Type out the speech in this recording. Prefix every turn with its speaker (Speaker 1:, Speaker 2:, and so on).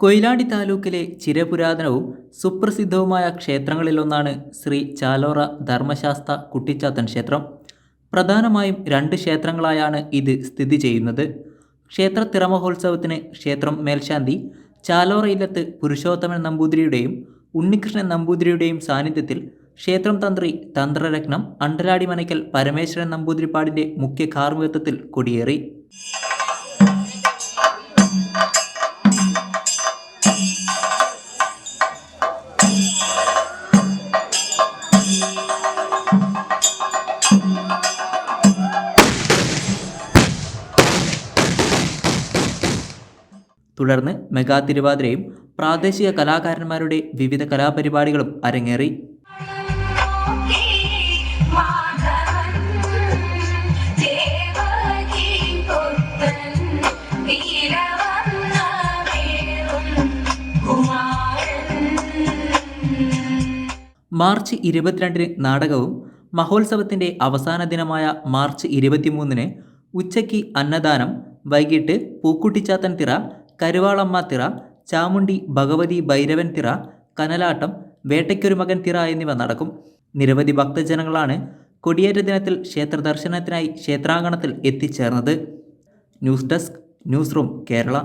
Speaker 1: കൊയിലാണ്ടി താലൂക്കിലെ ചിരപുരാതനവും സുപ്രസിദ്ധവുമായ ക്ഷേത്രങ്ങളിലൊന്നാണ് ശ്രീ ചാലോറ ധർമ്മശാസ്ത കുട്ടിച്ചാത്തൻ ക്ഷേത്രം. പ്രധാനമായും രണ്ട് ക്ഷേത്രങ്ങളായാണ് ഇത് സ്ഥിതി ചെയ്യുന്നത്. ക്ഷേത്ര തിറമഹോത്സവത്തിന് ക്ഷേത്രം മേൽശാന്തി ചാലോറ ഇല്ലത്ത് പുരുഷോത്തമൻ നമ്പൂതിരിയുടെയും ഉണ്ണികൃഷ്ണൻ നമ്പൂതിരിയുടെയും സാന്നിധ്യത്തിൽ ക്ഷേത്രം തന്ത്രി തന്ത്രരത്നം അണ്ടലാടി മനയ്ക്കൽ പരമേശ്വരൻ നമ്പൂതിരിപ്പാടിൻ്റെ മുഖ്യ കാർമ്മികത്വത്തിൽ കൊടിയേറി. തുടർന്ന് മെഗാ തിരുവാതിരയും പ്രാദേശിക കലാകാരന്മാരുടെ വിവിധ കലാപരിപാടികളും അരങ്ങേറി. മാർച്ച് 22-ന് നാടകവും മഹോത്സവത്തിൻ്റെ അവസാന ദിനമായ മാർച്ച് 23-ന് ഉച്ചയ്ക്ക് അന്നദാനം, വൈകിട്ട് പൂക്കുട്ടിച്ചാത്തൻ തിറ, കരുവാളമ്മ തിറ, ചാമുണ്ടി ഭഗവതി ഭൈരവൻ തിറ, കനലാട്ടം, വേട്ടയ്ക്കൊരു മകൻ തിറ എന്നിവ നടക്കും. നിരവധി ഭക്തജനങ്ങളാണ് കൊടിയേറ്റ ദിനത്തിൽ ക്ഷേത്ര ദർശനത്തിനായി ക്ഷേത്രാങ്കണത്തിൽ എത്തിച്ചേർന്നത്. News desk, news room Kerala.